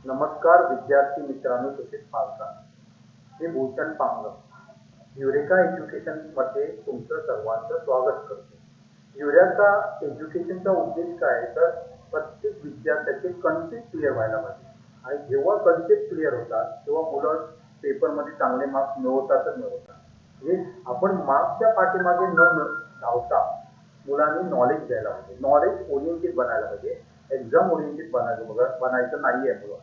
नमस्कार विद्यार्थी मित्रांनो तसेच पालकांनो, मी भूषण पांगम युरेका एज्युकेशन मध्ये तुमचं सर्वांचं स्वागत करतो। युरेका एज्युकेशनचा उद्देश काय आहे तर प्रत्येक विद्यार्थ्याचे कन्सेप्ट क्लिअर व्हायला पाहिजे आणि जेव्हा कन्सेप्ट क्लिअर होतात तेव्हा मुलं पेपरमध्ये चांगले मार्क्स मिळवतात। हे आपण मार्क्सच्या पाठीमागे न धावता मुलांनी नॉलेज द्यायला पाहिजे, नॉलेज ओरिएंटेड बनायला पाहिजे, एक्झाम ओरिएंटेड बनायचं नाहीये मुलं।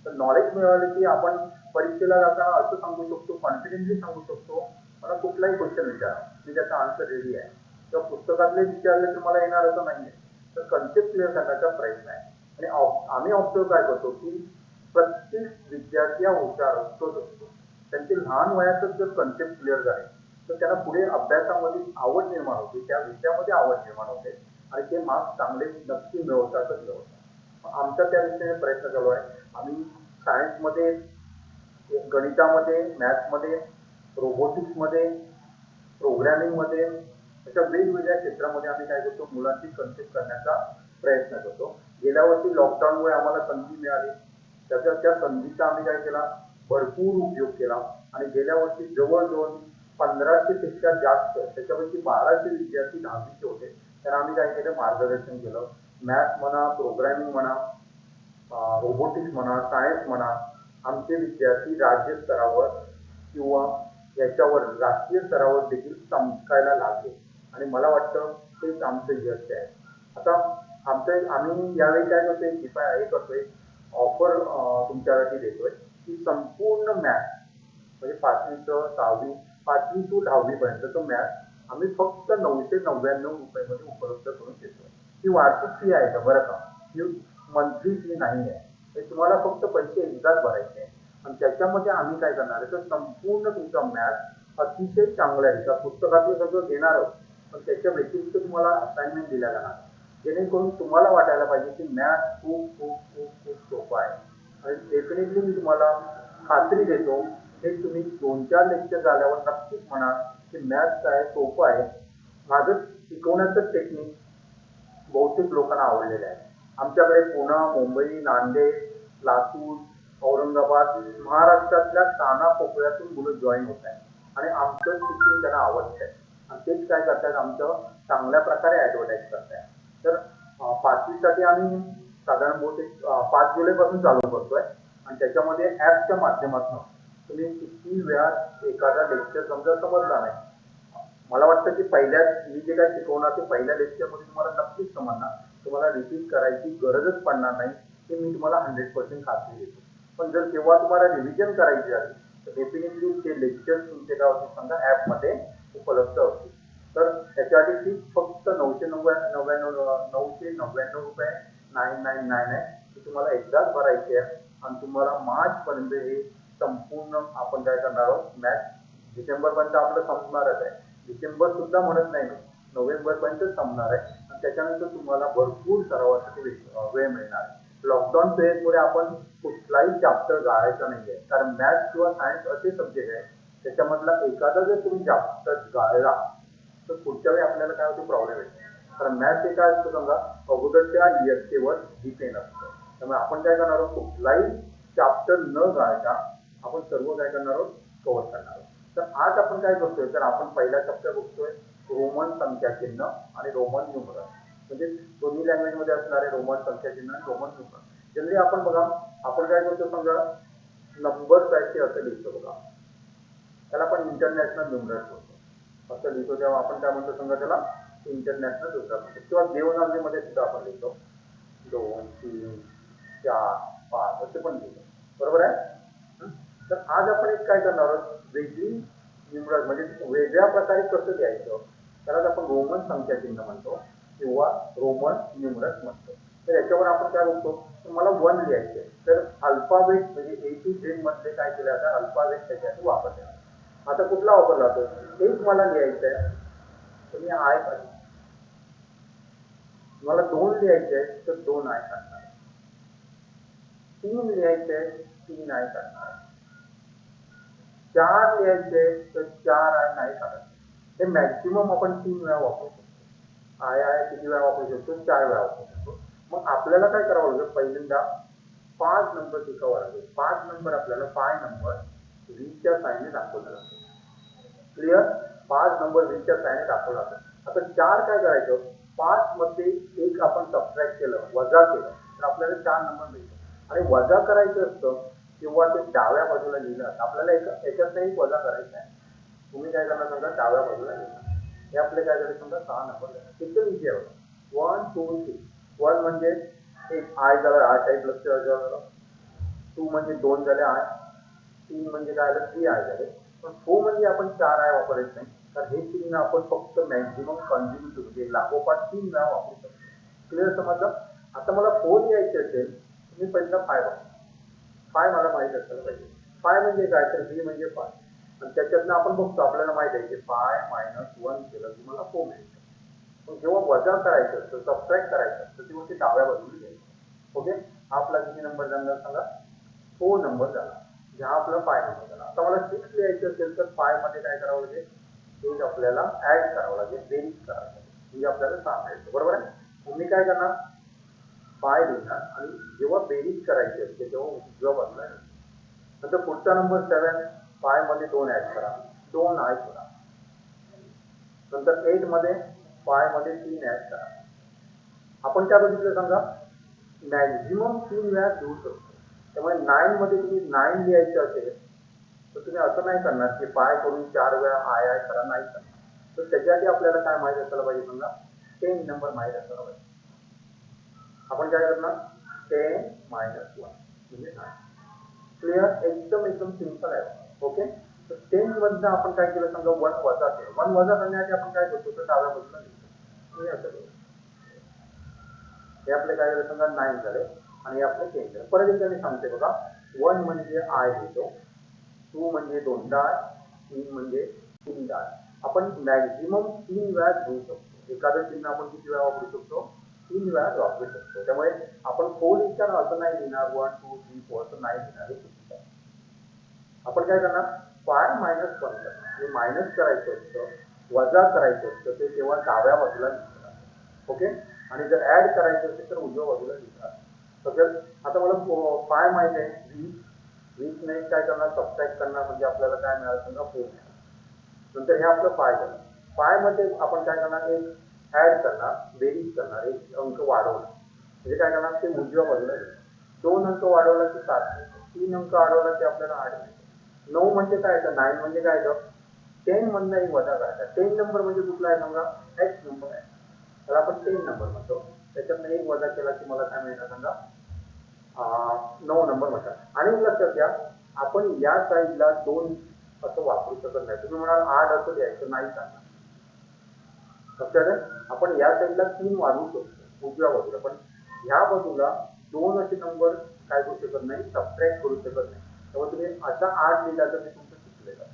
तर नॉलेज मिळालं की आपण परीक्षेला जाताना असं सांगू शकतो, कॉन्फिडेंटली सांगू शकतो, मला कुठलाही क्वेश्चन विचारा मी त्याचा आन्सर रेडी आहे। तर पुस्तकातले विचारले तर मला येणार असं नाहीये। तर कन्सेप्ट क्लिअर करण्याचा प्रयत्न आहे आणि आम्ही ऑब्झर्व काय करतो की प्रत्येक विद्यार्थी हा हुशार असतो। त्यांचे लहान वयातच जर कन्सेप्ट क्लिअर झाले तर त्यांना पुढे अभ्यासामध्ये आवड निर्माण होते, त्या विषयामध्ये आवड निर्माण होते आणि ते मार्क्स चांगले नक्की मिळवतात। आमचा त्या दिशेने प्रयत्न चालू आहे। आम्ही सायन्समध्ये, गणितामध्ये, मॅथ्समध्ये, रोबोटिक्समध्ये, प्रोग्रॅमिंगमध्ये अशा वेगवेगळ्या क्षेत्रामध्ये आम्ही काय करतो, मुलांची कन्सेप्ट करण्याचा प्रयत्न करतो। गेल्या वर्षी लॉकडाऊनमुळे आम्हाला संधी मिळाली, त्या संधीचा आम्ही काय केला, भरपूर उपयोग केला आणि गेल्या वर्षी जवळजवळ 1500 पेक्षा जास्त, त्याच्यापैकी 1200 विद्यार्थी 10वीचे होते। तर आम्ही काय केलं, मार्गदर्शन केलं। मॅथ्स म्हणा, प्रोग्रॅमिंग म्हणा, रोबोटिक्स म्हणा, सायन्स म्हणा, आमचे विद्यार्थी राज्य स्तरावर किंवा याच्यावर राष्ट्रीय स्तरावर देखील चमकायला लागले आणि मला वाटतं तेच आमचं यश आहे। आता आम्ही यावेळी काय करतोय, हे करतोय, ऑफर तुमच्यासाठी देतोय की संपूर्ण मॅथ्स म्हणजे 5वी टू 10वी पर्यंतचं मॅथ्स आम्ही फक्त 999 रुपयामध्ये उपलब्ध करून देतोय। ही वार्षिक फी आहे का बरं का, ही मंथली फी नाही आहे। हे तुम्हाला फक्त पैसे एकदाच भरायचे आहे आणि त्याच्यामध्ये आम्ही काय करणार आहे तर संपूर्ण तुमचा मॅथ्स अतिशय चांगला आहे। का पुस्तकातलं सगळं घेणार आहोत पण त्याच्या व्यतिरिक्त तुम्हाला असाइनमेंट दिल्या जाणार, जेणेकरून तुम्हाला वाटायला पाहिजे की मॅथ्स खूप खूप खूप खूप सोपं आहे। आणि डेफिनेटली मी तुम्हाला खात्री देतो, हे तुम्ही 2-4 लेक्चर झाल्यावर नक्कीच म्हणा की मॅथ्स काय सोपं आहे। माझं शिकवण्याचं टेक्निक बहुतेक लोकांना आवडलेलं आहे। आमच्याकडे पुणे, मुंबई, नांदेड, लातूर, औरंगाबाद, महाराष्ट्रातल्या कानाकोपऱ्यातून मुलं जॉईन होत आहेत आणि आमचं टीचिंग त्यांना आवडतंय आणि तेच काय करतात, आमचं चांगल्या प्रकारे ॲडव्हर्टाईज करताय। तर 5वीसाठी आम्ही साधारण बहुतेक 5 जुलैपासून चालू करतोय आणि त्याच्यामध्ये ॲपच्या माध्यमातून तुम्ही किती वेळा एखादा लेक्चर समजा समजला नाही, मला वाटतं की मी जे काय शिकवणार ते पहिल्या लेक्चरमध्ये तुम्हाला नक्कीच समजणार, तुम्हाला रिपीट करायची गरजच पडणार नाही, हे मी तुम्हाला 100% खात्री देतो। पण जर तेव्हा तुम्हाला रिव्हिजन करायची झाली तर डेफिनेटली ते लेक्चर तुमचे काय होते समजा ॲपमध्ये उपलब्ध होते। तर त्याच्यासाठी फी फक्त 999 रुपये 999 आहे, ती तुम्हाला एकदाच भरायची आहे आणि तुम्हाला मार्चपर्यंत हे संपूर्ण आपण काय करणार आहोत, मॅथ्स डिसेंबरपर्यंत आपलं संपणारच आहे। डिसेंबर सुद्धा म्हणत नाही, नोव्हेंबरपर्यंत संपणार आहे आणि त्याच्यानंतर तुम्हाला भरपूर सरावासाठी वेळ मिळणार आहे। लॉकडाऊन पिरियडमुळे आपण कुठलाही चॅप्टर गाळायचा नाहीये, कारण मॅथ्स किंवा सायन्स असे सब्जेक्ट आहे त्याच्यामधला एखादा जर तुम्ही चॅप्टर गाळला तर पुढच्या वेळी आपल्याला काय होते, प्रॉब्लेम येतो। कारण मॅथ्स हे काय असतं समजा, अगोदरच्या इयत्तेवर डिपेंड असतं। त्यामुळे आपण काय करणार आहोत, कुठलाही चॅप्टर न गाळता आपण सर्व काय करणार आहोत, कव्हर करणार आहोत। तर आज आपण काय करतोय, तर आपण पहिला चॅप्टर बघतोय रोमन संख्या चिन्ह आणि रोमन न्यूमरल, म्हणजे दोन्ही लँग्वेजमध्ये असणारे रोमन संख्या चिन्ह आणि रोमन न्यूमरल। जनरली आपण बघा, आपण काय करतो समजा नंबर्स आहेत ते असं लिहितो बघा, त्याला आपण इंटरनॅशनल न्यूमरल्स म्हणतो, असं लिहितो तेव्हा आपण काय म्हणतो समजा त्याला इंटरनॅशनल न्यूमरल म्हणतो। किंवा देवनागरीमध्ये सुद्धा आपण लिहितो 2, 3, 4, 5 असे पण लिहितो, बरोबर आहे। तर आज आपण एक काय करणार आहोत, वेगळी न्यूमरल म्हणजे वेगळ्या प्रकारे कसं लिहायचं त्यालाच आपण रोमन संख्या चिन्ह म्हणतो किंवा रोमन न्यूमरल्स म्हणतो। तर याच्यावर आपण काय बघतो, मला 1 लिहायचे तर अल्फाबेट म्हणजे A to Z मध्ये काय केलं जातं, अल्फाबेट त्याच्यासाठी वापरले जातात। आता कुठला वापरला जातो, एक मला लिहायचं आहे तर मी आय काढतो, मला 2 लिहायचे आहे तर 2 आय काढणार, 3 लिहायचे आहे 3 आय काढणार, 4 लिहायचे तर 4 आय नाही काढत। हे मॅक्सिमम आपण 3 वेळा वापरू शकतो। आय किती वेळा वापरू शकतो, 4 वेळा वापरू शकतो। मग आपल्याला काय करावं लागेल, पहिल्यांदा 5 नंबर शिकावा लागेल. 5 नंबर आपल्याला 5 नंबर 20च्या साहाय्याने दाखवला लागेल. क्लिअर? 5 नंबर 20च्या साहाय्याने दाखवला लागेल. आता 4 काय करायचं, 5 मध्ये एक आपण सबट्रॅक्ट केलं, वजा केलं तर आपल्याला 4 नंबर मिळतो. आणि वजा करायचं असतं किंवा ते डाव्या बाजूला लिहिलं, आपल्याला याच्यात एक वजा करायचं आहे. तुम्ही काय करणार समजा डाव्या बाजूला लिहिलं, हे आपले काय झाले समजा 6 नंबर झाले. एकदम इझी आहे. 1 2 3. 1 म्हणजे एक आय झाला, आय टाईप लक्ष झालं. 2 म्हणजे 2 झाले आय. 3 म्हणजे काय झालं 3 आय झाले. पण 4 म्हणजे आपण 4 आय वापरायचं नाही, कारण हे चिन्ह आपण फक्त मॅक्झिमम कॉन्झिक्युटिव्ह म्हणजे लागोपाठ 3 वेळा वापरू शकतो. क्लिअर समजलं? आता मला 4 लिहायचे असेल तर मी पहिला 5 वापरतो. 5 मला माहित असायला पाहिजे. 5 म्हणजे काय, तर बी म्हणजे 5. आणि त्याच्यातनं आपण बघतो, आपल्याला माहित आहे की 5 - 1 केलं की मला 4 मिळतं. पण जेव्हा वजा करायचं असतं, सबट्रॅक्ट करायचं असतं, तेव्हा ते डाव्या बाजूला घ्यायचं. ओके, आपला किती नंबर झाला सांगा? 4 नंबर झाला. हा आपला 5 नंबर झाला. आता मला 6 लिहायचं असेल तर 5 मध्ये काय करावं लागेल, एक आपल्याला ऍड करावं लागेल, बेरीज करावं लागेल, म्हणजे आपल्याला 6 मिळतं. बरोबर आहे? मग मी काय करणार, 5 लिहिणार आणि जेव्हा बेरीज करायची असते तेव्हा उजव्या बाजूला येणार. नंतर पुढचा नंबर 7, 5 मध्ये 2 ऍड करा, 2 आय करा. नंतर 8 मध्ये 5 मध्ये 3 ऍड करा. आपण काय बघितलं सांगा, मॅक्झिमम 3 वेळा घेऊ शकतो. त्यामुळे 9 मध्ये तुम्ही 9 लिहायचं असेल तर तुम्ही असं नाही करणार की 5 करून 4 वेळा आय आय करा, नाही करणार. तर त्याच्याआधी आपल्याला काय माहित असायला पाहिजे समजा, 10 नंबर माहित असायला पाहिजे. आपण काय करणार, 10 - 1 म्हणजे 9. क्लिअर? एकदम सिंपल आहे. ओके, तर 10 मधनं आपण काय केलं समजा 1 वजा केलं. 1 वजा करण्याआधी आपण काय करतो, तर डाव्या बाजूला लिहितो. हे असं केलं. हे आपले काय झाले समजा 9 झाले आणि हे आपले 10 झाले. परत एकदा मी सांगते बघा, 1 म्हणजे आय लिहितो, 2 म्हणजे 2 डाळ, 3 म्हणजे 3 डाळ. आपण मॅक्झिमम 3 वेळा घेऊ शकतो. एखादं चिन्ह आपण किती वेळा वापरू शकतो, 3 वेळा वापरू शकतो. त्यामुळे आपण 4 लिहिताना असं नाही लिहिणार 1 2 3 4 असं नाही लिहिणार, हे चुकीचं आहे. आपण काय करणार, 5 - 1 करणार. हे मायनस करायचं असतं, वजा करायचं असतं, ते तेव्हा डाव्या बाजूला लिहिणार. ओके, आणि जर ऍड करायचं असेल तर उजव्या बाजूला लिहिणार. तर आता मला 5 माहित आहे, 20 ने काय करणार, सबट्रॅक्ट करणार, म्हणजे आपल्याला काय मिळालं समजा 4 मिळालं. नंतर हे आपलं 5 झालं. 5 मध्ये आपण काय करणार, एक ऍड करणार, बेरीज करणार, एक अंक वाढवणार. म्हणजे काय करणार, ते उजव्या बाजूला लिहिणार. 2 अंक वाढवला की 7 मिळतो, 3 अंक वाढवला की आपल्याला 8 मिळतो. 9 म्हणजे काय, तर 9 म्हणजे काय, 10 मधनं एक वजा करायचा. 10 नंबर म्हणजे कुठला आहे समजा, एक्स नंबर आहे, तर आपण 10 नंबर म्हणतो. त्याच्यातनं एक वजा केला की मला काय मिळणार समजा 9 नंबर म्हणतात. आणि लक्षात घ्या, आपण या साईडला 2 असं वापरू शकत नाही. तुम्ही म्हणाल 8 असं द्यायचं, नाही सांगणार. लक्षात आहे, आपण या साईडला 3 वाढवू शकतो उजव्या बाजूला, पण ह्या बाजूला 2 असे नंबर काय करू शकत नाही, सबट्रॅक्ट करू शकत नाही. त्यामुळे तुम्ही असा 8 लिहिला तर ते तुमचं चुकलेलं आहे.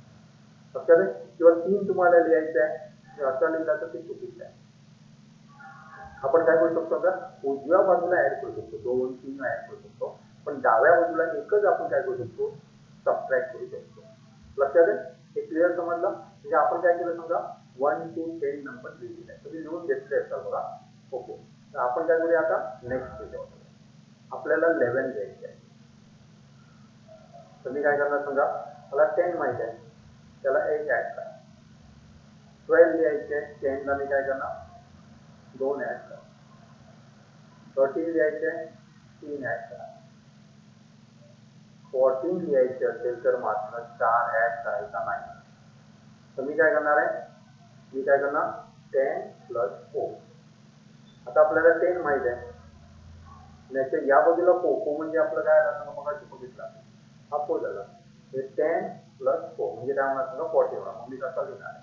लक्षात आहे, किंवा 3 तुम्हाला लिहायचं आहे, असा लिहिला तर ते चुकीचं आहे. आपण काय करू शकतो, आता उजव्या बाजूला ऍड करू शकतो, 2 3 ऍड करू शकतो, पण डाव्या बाजूला एकच आपण काय करू शकतो, सबट्रॅक्ट करू शकतो. लक्षात आहे, हे क्लिअर समजलं? म्हणजे आपण काय केलं समजा 1 to 10 नंबर लिहिलेला आहे, तुम्ही लिहून घेतले असतात बघा. ओके, तर आपण काय करूया आता, नेक्स्ट पेजवर आपल्याला 11 घ्यायचे आहे. तर मी काय करणार समजा, मला 10 माहिती आहे, त्याला एक ऍड करा. 12 लिहायचे, 10 ला मी काय करणार, 2 ऍड करा. 13 लिहायचे, 3 ऍड करा. 14 लिहायचे असेल तर मात्र 4 ऍड करायचा नाही. तर मी काय करणार आहे, मी काय करणार 10 + 4. आता आपल्याला 10 माहित आहे, नाहीतर या बाजूला 4 म्हणजे आपलं काय आलं मग बघितला, हा 4 झाला. हे 10 + 4 म्हणजे काय होणार समजा 40 होणार. मग मी कसा लिहिणार आहे,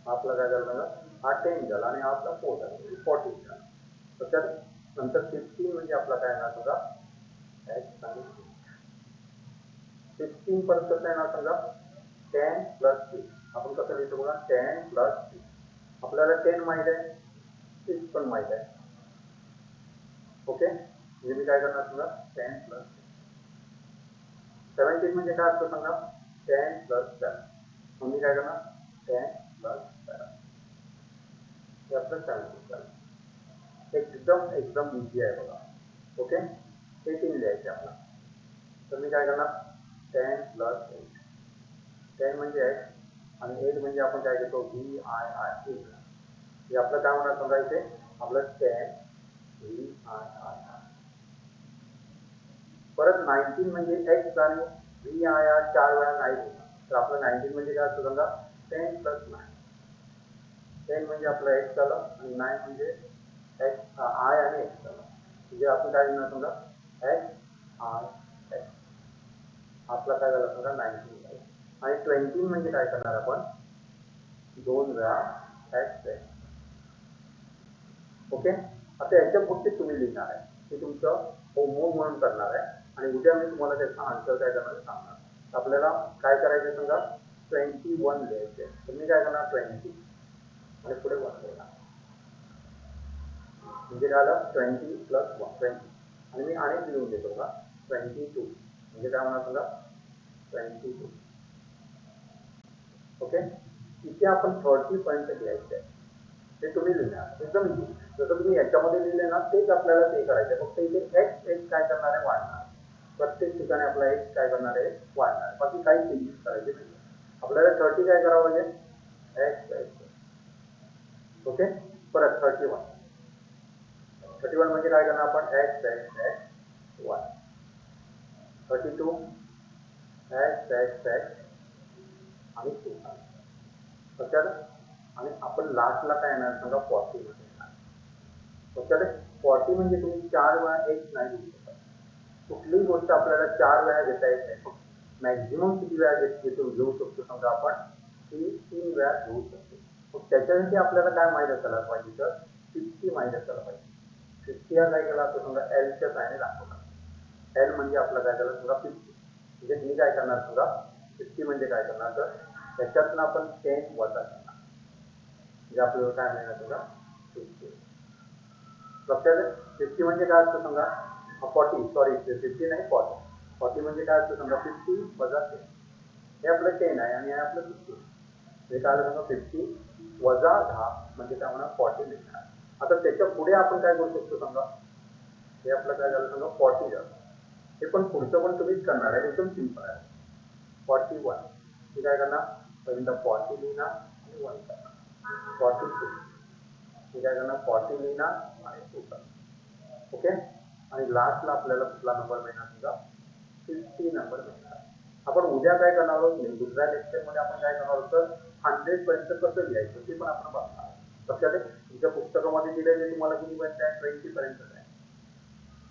आपला काय झालं, हा 10 झाला आणि हा आपला 4 झाला, 40 झाला. तर नंतर 15 म्हणजे आपला काय येणार समजा, 16 पर्यंत कसं येणार समजा, 10 + 6. आपण कसं लिहितो बघा, 10 + 6. आपल्याला 10 माहित आहे, 6 पण माहित आहे. ओके, म्हणजे मी काय करणार समजा 10 + 6. 17 म्हणजे काय असतं सांगा, 10 + 7. मग मी काय करणार 10 + 7. हे आपलं 17 झालं. एकदम इझी आहे बघा. ओके, हे 3 लिहायचे आपल्याला. तर मी काय करणार 10 + 8. 10 म्हणजे x आणि 8 म्हणजे आपण काय घेतो VII. हे आपलं काय होणार समजा इथे आपलं 10 VII. परत 19 म्हणजे x आणि VII 4 वेळा नाही लिहिणार. तर आपलं 19 म्हणजे काय असतं समजा 10 + 9. 10 म्हणजे आपलं x झालं आणि 9 म्हणजे x I आणि x झालं. म्हणजे आपण काय लिहिणार समजा x I x. आपला काय झालं समजा 19 झालं. आणि 20 म्हणजे काय करणार आपण 2 वेळा x. ओके. आता याच्या पुढचे तुम्ही लिहिणार आहे हे तुमचं होमवर्क म्हणून करणार आहे आणि उद्या मी तुम्हाला त्याचा आन्सर काय करणार सांगणार. आपल्याला काय करायचं समजा 21 लिहायचे. तुम्ही काय करणार 20 आणि पुढे 1 लिहिणार. म्हणजे काय झालं 20 + 1 20 आणि मी अनेक लिहून देतो का 22 म्हणजे काय होणार समजा 22. ओके. इथे आपण 30 पर्यंत लिहायचं आहे. ते तुम्ही लिहिणार एकदम इझी. जसं तुम्ही याच्यामध्ये लिहिले ना तेच आपल्याला ते करायचं आहे. फक्त इथे x काय करणार आहे वाढणार. प्रत्येक ठिकाणी आपला x काय करणार आहे वाढणार. बाकी काही चेंजेस करायचे नाही. आपल्याला 30 काय करावं लागेल x. ओके. परत 31 म्हणजे काय करणार आपण x 1. 32 x आणि 2. लक्षात. आणि आपण लास्टला काय येणार सांगा 40 मध्ये येणार. लक्षात. 40 म्हणजे तुम्ही 4 वेळा x नाही लिहू शकत. कुठलीही गोष्ट आपल्याला 4 वेळा घेता येत नाही. मॅक्झिमम किती वेळा घेऊ शकतो समजा आपण की 3 वेळा घेऊ शकतो. मग त्याच्यासाठी आपल्याला काय माहित असायला पाहिजे तर 50 माहित असायला पाहिजे. 50 हा काय केला तर समजा Lच्या साहाय्याने दाखवला. L म्हणजे आपलं काय झालं समजा 50. म्हणजे मी काय करणार समजा 50 म्हणजे काय करणार तर त्याच्यातनं आपण 10 वजा करणार. म्हणजे आपल्याला काय मिळणार समजा 50. लक्षात. 50 म्हणजे काय असतं समजा 40 सॉरी 50 नाही 40. 40 म्हणजे काय असतं समजा 50 वजा 10. हे आपलं 10 आहे आणि हे आपलं 50. हे काय झालं समजा 50 वजा 10 म्हणजे काय होणार 40 मिळणार. आता त्याच्या पुढे आपण काय करू शकतो समजा हे आपलं काय झालं समजा 40 झालं. हे पण पुढचं पण तुम्हीच करणार आहे. एकदम सिंपल आहे. 41 हे काय करणार पहिल्यांदा 40 लिहिणार आणि 1 करणार. 42 हे काय करणार 40 लिहिणार आणि 2 करणार. ओके. आणि लास्टला आपल्याला कुठला नंबर मिळणार समजा 50 नंबर मिळणार. आपण उद्या काय करणार आहोत दुसऱ्या लेक्चरमध्ये आपण काय करणार आहोत तर 100 पर्यंत कसं लिहायचं ते पण आपण बघणार. लक्षात. तुमच्या पुस्तकामध्ये दिलेले तुम्हाला किती पर्यंत आहे 20 पर्यंत आहे.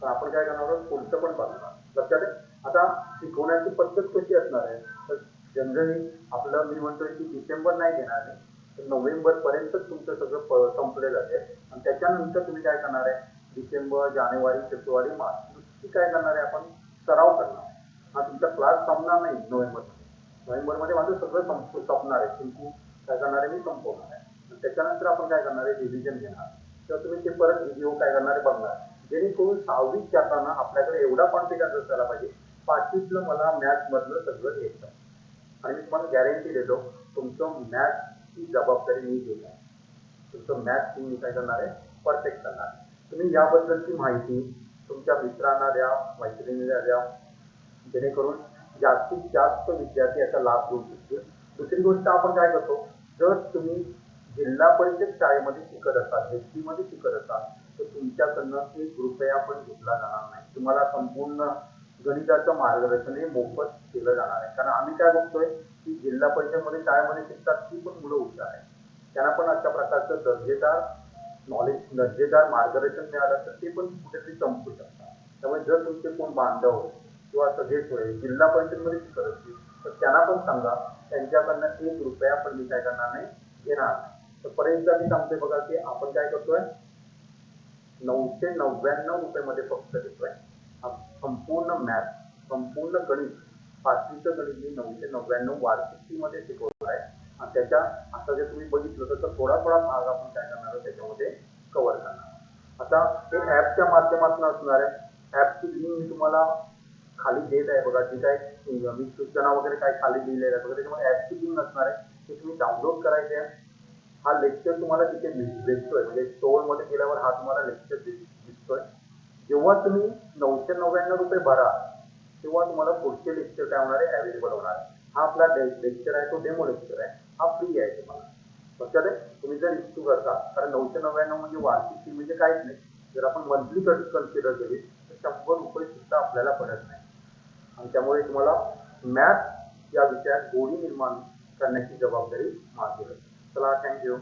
तर आपण काय करणार आहोत पुढचं पण बघणार. लक्षात. आता शिकवण्याची पद्धत कशी असणार आहे तर जनरली आपलं मी म्हणतोय की डिसेंबर नाही घेणार आहे तर नोव्हेंबर पर्यंत तुमचं सगळं संपलेलं आहे आणि त्याच्यानंतर तुम्ही काय करणार आहे डिसेंबर जानेवारी फेब्रुवारी मार्च नुसती काय करणार आहे आपण सराव करणार. हा तुमचा क्लास संपणार नाही नोव्हेंबरमध्ये माझं सगळं संपणार आहे. तुमची काय करणार आहे मी संपवणार आहे. त्याच्यानंतर आपण काय करणार आहे रिव्हिजन घेणार. तर तुम्ही ते परत व्हिडिओ काय करणार आहे बघणार. जेणेकरून 6वीत जाताना आपल्याकडे एवढा कॉन्फिडन्स असायला पाहिजे 5वीतलं मला मॅथ्स मधलं सगळं येतं आणि मी तुम्हाला गॅरंटी देतो तुमचं मॅथ्सची जबाबदारी मी घेत आहे. तुमचं मॅथ्स तुम्ही काय करणार आहे परफेक्ट करणार. तुम्ही याबद्दलची माहिती तुमच्या मित्रांना द्या मैत्रिणींना द्या जेणेकरून जास्तीत जास्त विद्यार्थी याचा लाभ घेऊ शकतील. दुसरी गोष्ट आपण काय करतो जर तुम्ही जिल्हा परिषद शाळेमध्ये शिकत असाल एसटी मध्ये शिकत असाल तर तुमच्याकडनं ₹1 पण घेतला जाणार नाही. तुम्हाला संपूर्ण गणिताचं मार्गदर्शन हे मोफत केलं जाणार आहे. कारण आम्ही काय बघतोय की जिल्हा परिषदमध्ये शाळेमध्ये शिकतात ती पण मुलं हुशार आहेत. त्यांना पण अशा प्रकारचं दर्जेदार नॉलेज दर्जेदार मार्गदर्शन मिळालं तर ते पण कुठेतरी संपू शकतात. त्यामुळे जर तुमचे कोण बांधव किंवा सगळेच होईल जिल्हा परिषदमध्ये शिकत असतील तर त्यांना पण सांगा त्यांच्याकडनं ₹1 पण मी काय करणार नाही घेणार नाही. तर पर्यंत मी सांगतोय बघा की आपण काय करतोय ₹999 मध्ये फक्त देतोय संपूर्ण मॅथ संपूर्ण गणित 5वीचं गणित मी 999 वार्षिकीमध्ये शिकवतो आहे आणि त्याच्या आता जे तुम्ही बघितलं तर थोडा भाग आपण काय करणार आहोत त्याच्यामध्ये कव्हर करणार. आता हे ऍपच्या माध्यमातून असणार आहे. ऍपची लिंक मी तुम्हाला खाली देत आहे बघा जी काय मी सूचना वगैरे काय खाली दिलेलं आहे बघा त्याच्यामध्ये ऍपची लिंक असणार आहे ते तुम्ही डाउनलोड करायचे आहे. हा लेक्चर तुम्हाला तिथे भेटतोय म्हणजे स्टोअर मध्ये गेल्यावर हा तुम्हाला लेक्चर दिसतोय. जेव्हा तुम्ही 999 रुपये भरा तेव्हा तुम्हाला पुढचे लेक्चर काय होणार आहे, अवेलेबल होणार आहे. हा आपला लेक्चर आहे, तो डेमो लेक्चर आहे, हा फ्री आहे तुम्हाला. लक्षात आहे. तुम्ही जर इच्छुक असाल, कारण 999 म्हणजे वार्षिक फी म्हणजे काहीच नाही. जर आपण मंथली कन्सिडर केली तर 100 रुपये सुद्धा आपल्याला पडत नाही. आणि त्यामुळे तुम्हाला मॅथ या विषयात गोडी निर्माण करण्याची जबाबदारी माझी आहे. चला, थँक्यू.